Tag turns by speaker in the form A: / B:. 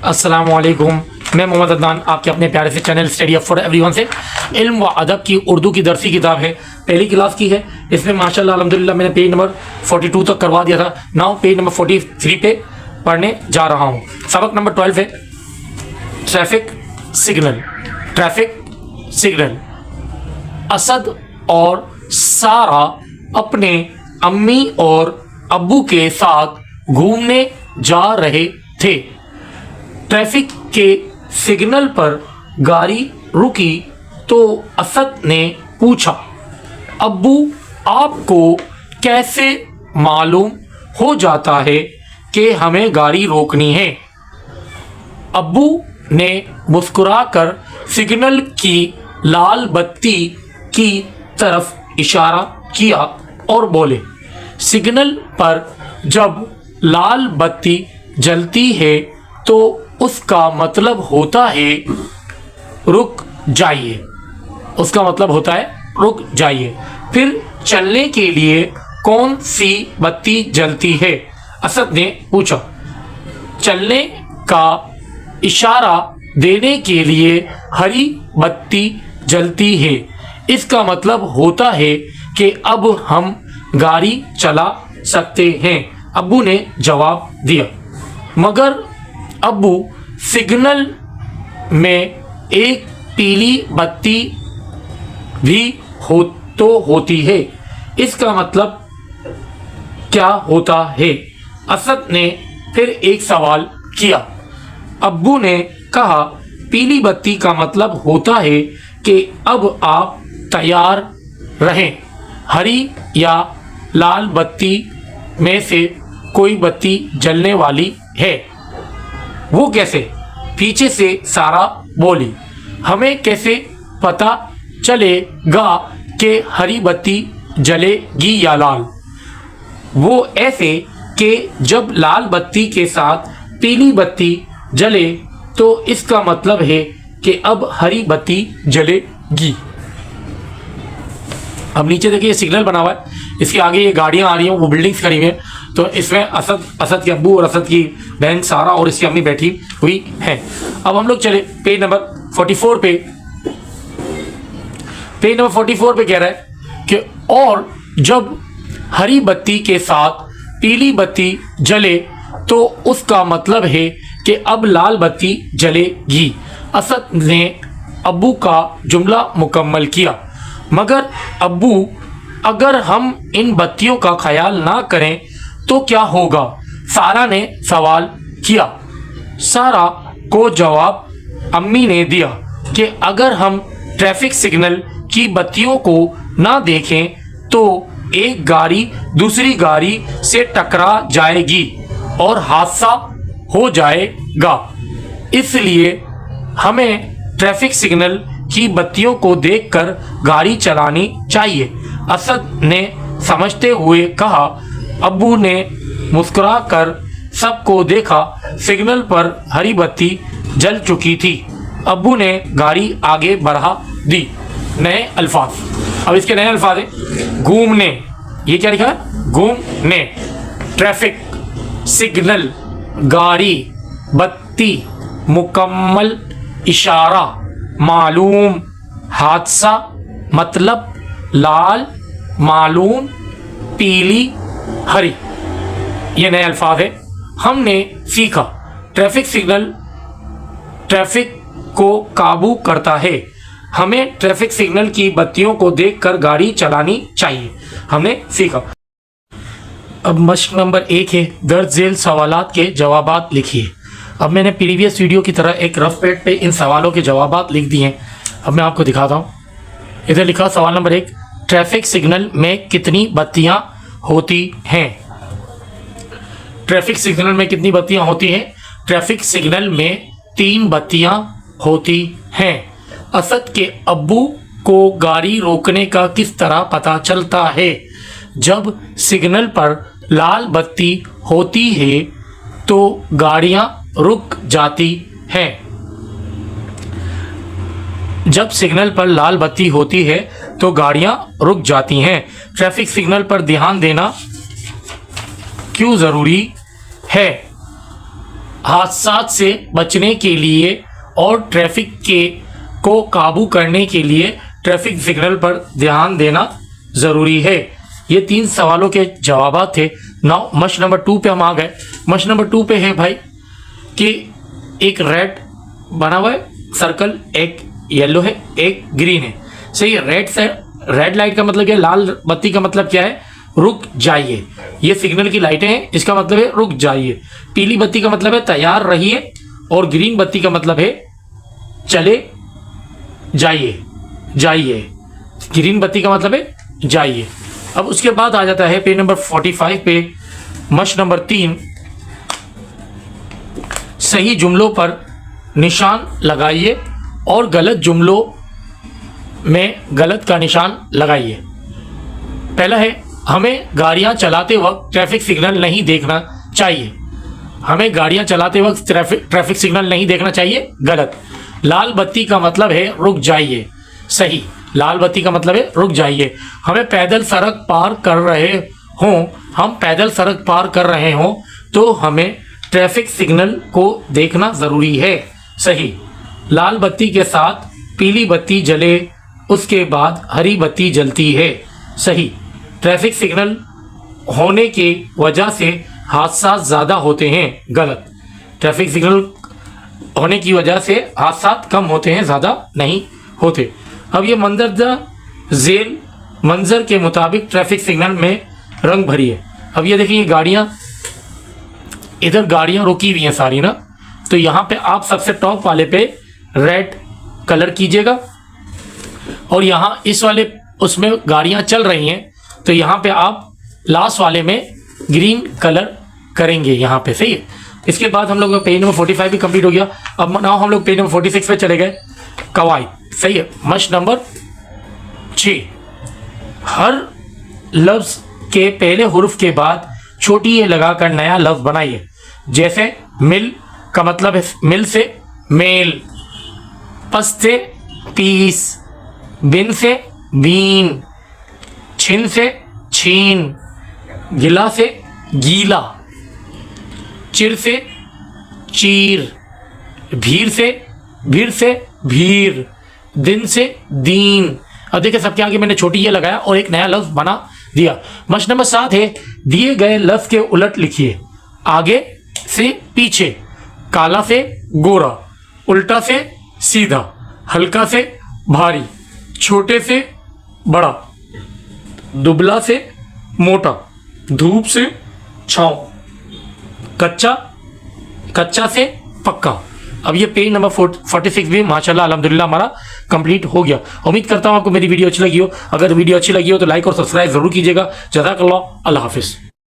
A: अस्सलामुअलैकुम, मैं मोहम्मद अदनान आपके अपने प्यारे से चैनल स्टडी फॉर एवरीवन से इल्म व अदब की उर्दू की दरसी किताब है, पहली क्लास की है। इसमें माशाल्लाह अल्हम्दुलिल्लाह मैंने पेज नंबर 42 तक करवा दिया था। नाउ पेज नंबर 43 पे पढ़ने जा रहा हूँ। सबक नंबर 12 है traffic signal. Traffic signal. Asad और सारा अपने अम्मी और अब्बू के साथ घूमने जा रहे थे। ट्रैफिक के सिग्नल पर गाड़ी रुकी तो असद ने पूछा, अब्बू आपको कैसे मालूम हो जाता है कि हमें गाड़ी रोकनी है? अब्बू ने मुस्कुराकर सिग्नल की लाल बत्ती की तरफ इशारा किया और बोले, सिग्नल पर जब लाल बत्ती जलती है तो उसका मतलब होता है रुक जाइए। उसका मतलब होता है रुक जाइए। फिर चलने के लिए कौन सी बत्ती जलती है? असद ने पूछा। चलने का इशारा देने के लिए हरी बत्ती जलती है। इसका मतलब होता है कि अब हम गाड़ी चला सकते हैं, अब्बू ने जवाब दिया। मगर अब्बू सिग्नल में एक पीली बत्ती भी होती है, इसका मतलब क्या होता है? असद ने फिर एक सवाल किया। अब्बू ने कहा, पीली बत्ती का मतलब होता है कि अब आप तैयार रहें। हरी या लाल बत्ती में से कोई बत्ती जलने वाली है। वो कैसे? पीछे से सारा बोली। हमें कैसे पता चलेगा कि हरी बत्ती जलेगी या लाल? वो ऐसे कि जब लाल बत्ती के साथ पीली बत्ती जले तो इसका मतलब है कि अब हरी बत्ती जलेगी। अब नीचे देखिए सिग्नल बना हुआ है, इसके आगे ये गाड़ियां आ रही हैं, वो बिल्डिंग्स खड़ी हुई हैं। तो इसमें असद के अब्बू और असद की बहन सारा और इसकी अम्मी बैठी हुई हैं। अब हम लोग चले पेज नंबर 44 पे। पेज नंबर 44 पे कह रहा है कि और जब हरी बत्ती के साथ पीली बत्ती जले तो उसका मतलब है कि अब लाल बत्ती जलेगी। असद ने अब्बू का जुमला मुकम्मल किया। मगर अब्बू, अगर हम इन बत्तियों का ख्याल ना करें तो क्या होगा? सारा ने सवाल किया। सारा को जवाब अम्मी ने दिया कि अगर हम ट्रैफिक सिग्नल की बत्तियों को ना देखें तो एक गाड़ी दूसरी गाड़ी से टकरा जाएगी और हादसा हो जाएगा। इसलिए हमें ट्रैफिक सिग्नल की बत्तियों को देखकर गाड़ी चलानी चाहिए, असद ने समझते हुए कहा। अब्बू ने मुस्कुराकर सबको देखा। सिग्नल पर हरी बत्ती जल चुकी थी। अब्बू ने गाड़ी आगे बढ़ा दी। नए अल्फाज। अब इसके नए अल्फाज हैं घूमने। ये क्या लिखा है? घूमने। ट्रैफिक सिग्नल, गाड़ी, बत्ती, मुकम्मल, इशारा, मालूम, हादसा, मतलब, लाल, मालूम, पीली, हरी। ये नए अल्फाज है। हमने सीखा ट्रैफिक सिग्नल ट्रैफिक को काबू करता है। हमें ट्रैफिक सिग्नल की बत्तियों को देखकर गाड़ी चलानी चाहिए। हमने सीखा। अब मश्क नंबर 1 है, दर्ज झेल सवालात के जवाबात लिखिए। अब मैंने प्रीवियस वीडियो की तरह एक रफ पैड पे इन सवालों के जवाबात लिख दिए हैं। अब मैं आपको दिखाता हूँ। इधर लिखा सवाल नंबर 1, ट्रैफिक सिग्नल में कितनी बत्तियां होती हैं? ट्रैफिक सिग्नल में कितनी बत्तियां होती हैं? ट्रैफिक सिग्नल में 3 बत्तियां होती हैं। असद के अब्बू को गाड़ी रोकने का किस तरह पता चलता है? जब सिग्नल पर लाल बत्ती होती है तो गाड़ियां रुक जाती हैं। जब सिग्नल पर लाल बत्ती होती है तो गाड़ियां रुक जाती हैं। ट्रैफिक सिग्नल पर ध्यान देना क्यों ज़रूरी है? हादसात से बचने के लिए और ट्रैफिक को काबू करने के लिए ट्रैफिक सिग्नल पर ध्यान देना ज़रूरी है। ये 3 सवालों के जवाब थे। नाउ मस्ट नंबर 2 पे हम आ गए। मस्ट नंबर 2 पे है भाई कि एक रेड बना हुआ है सर्कल, एक येलो है, एक ग्रीन है। सही है। रेड लाइट का मतलब क्या है? लाल बत्ती का मतलब क्या है? रुक जाइए। ये सिग्नल की लाइटें हैं, इसका मतलब है रुक जाइए। पीली बत्ती का मतलब है तैयार रहिए, और ग्रीन बत्ती का मतलब है चले जाइए। जाइए, ग्रीन बत्ती का मतलब है जाइए। अब उसके बाद आ जाता है पेज नंबर 45 पे मस्ट नंबर 3, सही जुमलों पर निशान लगाइए और गलत जुमलों में गलत का निशान लगाइए। पहला है, हमें गाड़ियां चलाते वक्त ट्रैफिक सिग्नल नहीं देखना चाहिए। हमें गाड़ियां चलाते वक्त ट्रैफिक सिग्नल नहीं देखना चाहिए। गलत। लाल बत्ती का मतलब है रुक जाइए। सही। लाल बत्ती का मतलब है रुक जाइए। हमें पैदल सड़क पार कर रहे हों, हम पैदल सड़क पार कर रहे हों तो हमें ट्रैफिक सिग्नल को देखना ज़रूरी है। सही। लाल बत्ती के साथ पीली बत्ती जले, उसके बाद हरी बत्ती जलती है। सही। ट्रैफिक सिग्नल होने की वजह से हादसा ज़्यादा होते हैं। गलत। ट्रैफिक सिग्नल होने की वजह से हादसा कम होते हैं, ज़्यादा नहीं होते। अब ये मंदरजा झेल मंजर के मुताबिक ट्रैफिक सिग्नल में रंग भरी है। अब ये देखिए गाड़ियाँ, इधर गाड़ियाँ रुकी हुई हैं सारी ना, तो यहाँ पे आप सबसे टॉप वाले पे रेड कलर कीजिएगा, और यहाँ इस वाले उसमें गाड़ियाँ चल रही हैं तो यहाँ पे आप लास्ट वाले में ग्रीन कलर करेंगे यहाँ पे। सही है। इसके बाद हम लोग का पेज नंबर 45 भी कंप्लीट हो गया। अब नाउ हम लोग पेज नंबर 46 पे चले गए। कवायद। सही है। मस्ट नंबर 6, हर लफ्ज के पहले हुर्फ के बाद छोटी ए लगाकर नया लफ्ज बनाइए। जैसे मिल का मतलब है मिल से मेल, पस से पीस, बिन से बीन, छिन से छीन, गिला से गीला, चिर से चीर, भीड़ से भीड़, दिन से दीन। अब देखिए सबके आगे मैंने छोटी ये लगाया और एक नया लफ्ज बना दिया। मस्ट नंबर 7 है, दिए गए लफ्ज के उलट लिखिए। आगे से पीछे, काला से गोरा, उल्टा से सीधा, हल्का से भारी, छोटे से बड़ा, दुबला से मोटा, धूप से छांव, कच्चा से पक्का। अब ये पेज नंबर 46 भी माशाल्लाह अल्हम्दुलिल्लाह हमारा कंप्लीट हो गया। उम्मीद करता हूँ आपको मेरी वीडियो अच्छी लगी हो। अगर वीडियो अच्छी लगी हो तो लाइक और सब्सक्राइब जरूर कीजिएगा। जज़ाकल्लाह। अल्लाह हाफिज़।